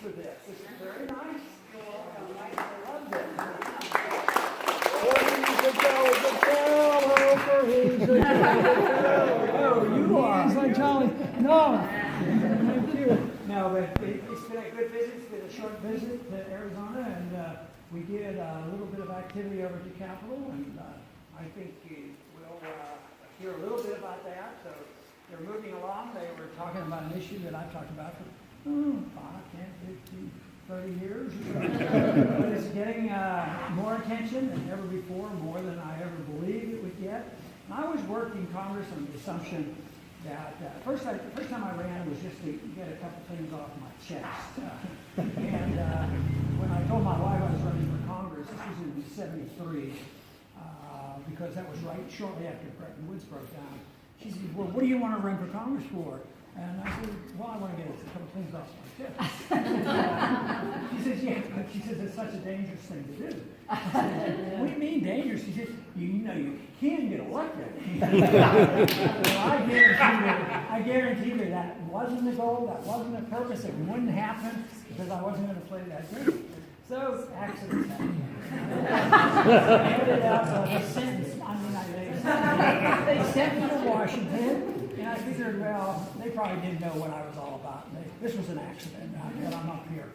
for this. This is very nice. I loved it. Oh, you are. He's like Charlie. No. Thank you. No, but it's been a good visit. It's been a short visit to Arizona, and we did a little bit of activity over at the Capitol, and I think we'll hear a little bit about that. So they're moving along. They were talking about an issue that I've talked about for 5, 10, 15, 30 years. But it's getting more attention than ever before, more than I ever believed it would get. And I was working Congress on the assumption that the first time I ran was just to get a couple things off my chest. And when I told my wife I was running for Congress, this was in '73, because that was right shortly after Bretton Woods broke down. She said, well, what do you want to run for Congress for? And I said, well, I want to get a couple things off my chest. She says, yeah, but she says it's such a dangerous thing to do. I said, what do you mean dangerous? She said, you know you can get elected. Well, I guarantee you that wasn't the goal, that wasn't the purpose, it wouldn't happen because I wasn't going to play that game. So accidents happen. I ended up with a sentence. They sent me to Washington. And I figured, well, they probably didn't know what I was all about. This was an accident, and I'm up here.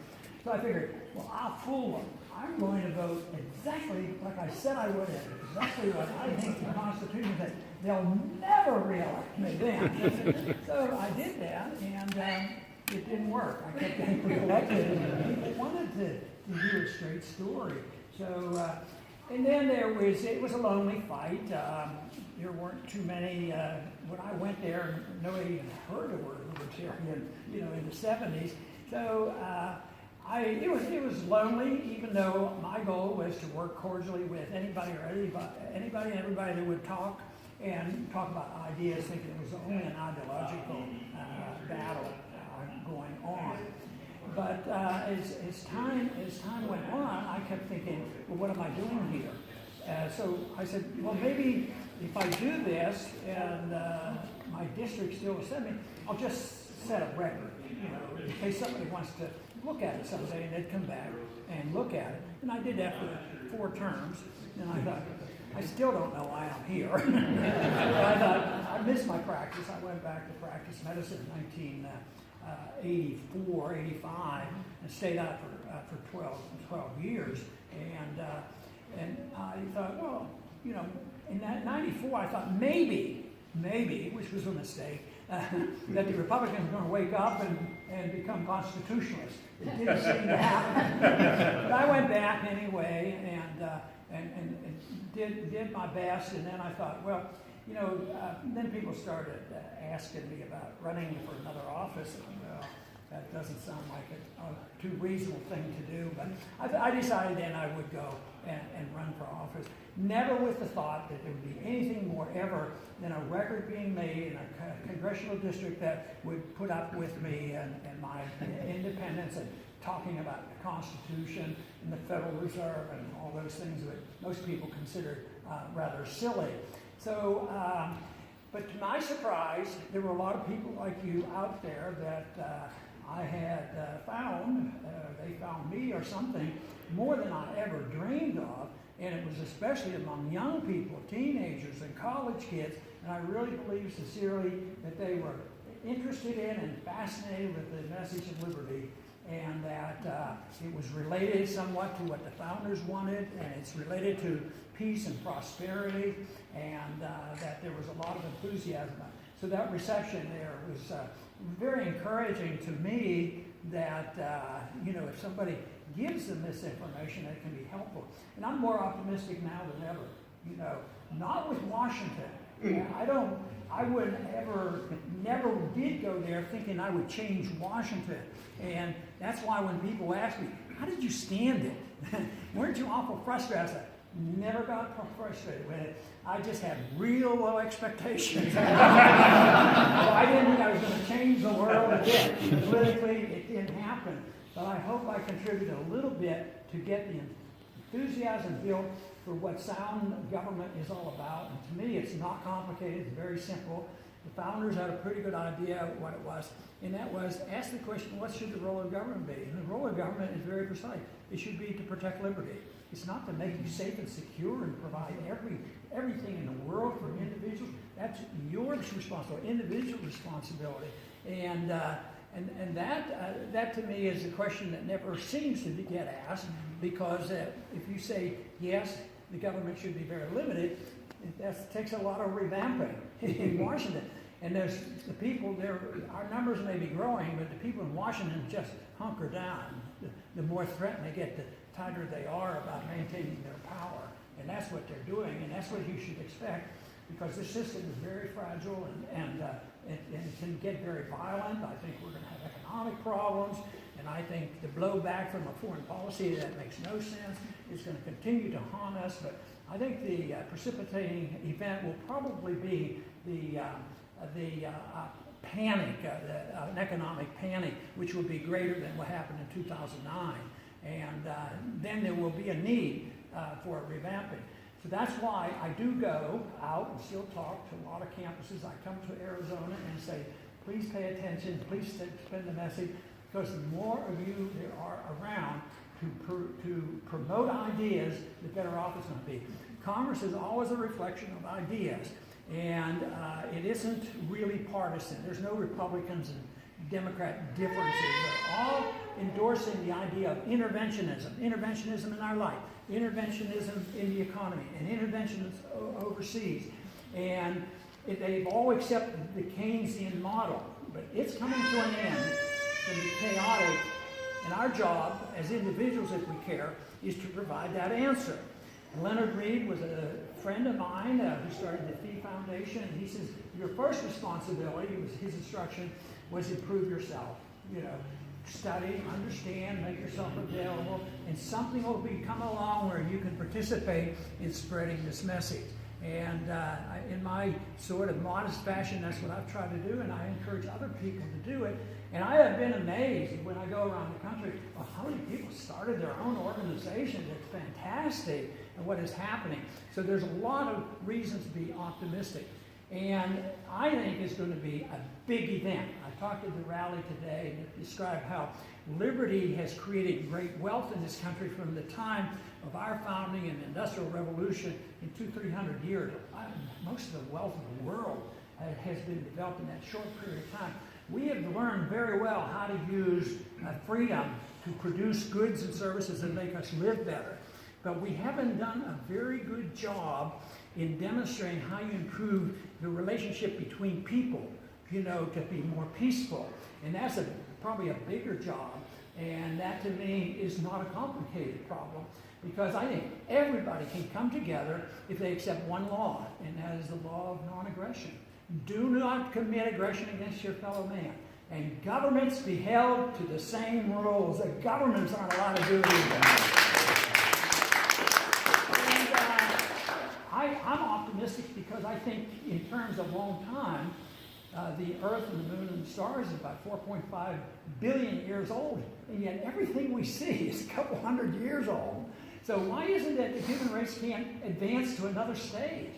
So I figured, well, I'll fool them. I'm going to vote exactly like I said I would, exactly what I think the Constitution said. They'll never reelect me then. So I did that, and it didn't work. I kept getting reelected, and people wanted to hear a straight story. So, and then it was a lonely fight. There weren't too many, when I went there, nobody even heard the word libertarian, in the 70s. So it was lonely, even though my goal was to work cordially with anybody and everybody that would talk about ideas, thinking it was only an ideological battle going on. But as time went on, I kept thinking, well, what am I doing here? So I said, well, maybe if I do this and my district still will send me, I'll just set a record, in case somebody wants to look at it someday, and they'd come back and look at it. And I did that for 4 terms, and I thought, I still don't know why I'm here. So I thought, I missed my practice. I went back to practice medicine in 1984, 85, and stayed out for 12 years. And I thought, well, in that 94, I thought maybe, which was a mistake, that the Republicans were going to wake up and become constitutionalists. It didn't seem to happen. But I went back anyway and did my best. And then I thought, well, then people started asking me about running for another office. And, that doesn't sound like a too reasonable thing to do, but I decided then I would go and run for office, never with the thought that there would be anything more ever than a record being made in a congressional district that would put up with me and my independence and talking about the Constitution and the Federal Reserve and all those things that most people consider rather silly. So, but to my surprise, there were a lot of people like you out there that I had found, they found me or something, more than I ever dreamed of, and it was especially among young people, teenagers and college kids, and I really believe sincerely that they were interested in and fascinated with the message of liberty, and that it was related somewhat to what the founders wanted, and it's related to peace and prosperity, and that there was a lot of enthusiasm. So that reception there was very encouraging to me that, if somebody gives them this information, it can be helpful. And I'm more optimistic now than ever, not with Washington. Never did go there thinking I would change Washington. And that's why when people ask me, how did you stand it? Weren't you awful frustrated? I said, never got frustrated with it. I just had real low expectations. So I didn't think I was going to change the world a bit. Politically, it didn't happen. But I hope I contributed a little bit to get the enthusiasm built for what sound government is all about. And to me, it's not complicated. It's very simple. The founders had a pretty good idea of what it was, and that was ask the question, what should the role of government be? And the role of government is very precise. It should be to protect liberty. It's not to make you safe and secure and provide everything in the world for individuals. That's your responsibility, individual responsibility. And that to me is a question that never seems to get asked, because if you say yes, the government should be very limited, that takes a lot of revamping in Washington. And there's the people there, our numbers may be growing, but the people in Washington just hunker down. The more threatened they get, the tighter they are about maintaining their power. And that's what they're doing, and that's what you should expect, because this system is very fragile and it can get very violent. I think we're going to have economic problems, and I think the blowback from a foreign policy that makes no sense is going to continue to haunt us. But I think the precipitating event will probably be the panic, an economic panic, which will be greater than what happened in 2009. And then there will be a need for a revamping. So that's why I do go out and still talk to a lot of campuses. I come to Arizona and say, please pay attention, please spread the message, because the more of you there are around to promote ideas, the better off it's going to be. Congress is always a reflection of ideas, and it isn't really partisan. There's no Republicans and Democrat differences. They're all endorsing the idea of interventionism in our life, interventionism in the economy, and interventions overseas. And they've all accepted the Keynesian model, but it's coming to an end. It's going to be chaotic, and our job as individuals, if we care, is to provide that answer. And Leonard Read was a friend of mine who started the Fee Foundation, and he says, your first responsibility, was his instruction, was improve yourself. You know, study, understand, make yourself available, and something will come along where you can participate in spreading this message. And in my sort of modest fashion, that's what I've tried to do, and I encourage other people to do it. And I have been amazed when I go around the country, how many people started their own organizations. It's fantastic and what is happening. So there's a lot of reasons to be optimistic. And I think it's going to be a big event. I talked at the rally today and described how liberty has created great wealth in this country from the time of our founding and the Industrial Revolution in 200-300 years. Most of the wealth of the world has been developed in that short period of time. We have learned very well how to use freedom to produce goods and services that make us live better. But we haven't done a very good job in demonstrating how you improve the relationship between people, you know, to be more peaceful. And that's probably a bigger job. And that, to me, is not a complicated problem, because I think everybody can come together if they accept one law, and that is the law of non-aggression. Do not commit aggression against your fellow man. And governments be held to the same rules. The governments aren't allowed to do anything. I'm optimistic because I think in terms of long time, the Earth and the Moon and the stars is about 4.5 billion years old, and yet everything we see is a couple hundred years old. So why isn't it the human race can't advance to another stage?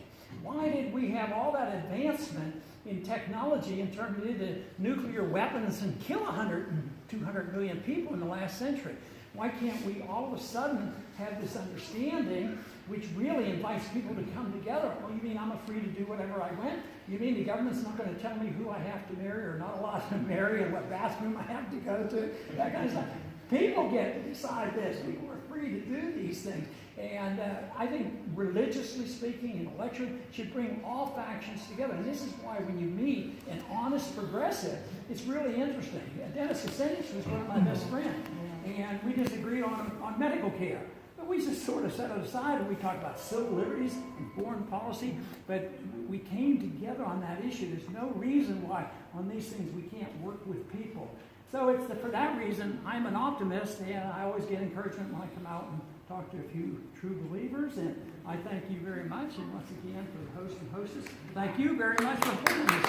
Why did we have all that advancement in technology in terms of the nuclear weapons and kill 100 and 200 million people in the last century? Why can't we all of a sudden have this understanding which really invites people to come together? Oh, you mean I'm free to do whatever I want? You mean the government's not going to tell me who I have to marry or not allowed to marry and what bathroom I have to go to? That kind of stuff. People get to decide this. People are free to do these things. And I think religiously speaking, an election should bring all factions together. And this is why when you meet an honest progressive, it's really interesting. Dennis Kucinich was one of my best friends. And we disagreed on medical care. But we just sort of set it aside and we talked about civil liberties and foreign policy. But we came together on that issue. There's no reason why on these things we can't work with people. So it's for that reason I'm an optimist, and I always get encouragement when I come out and talk to a few true believers. And I thank you very much. And once again, for the host and hostess, thank you very much for putting this.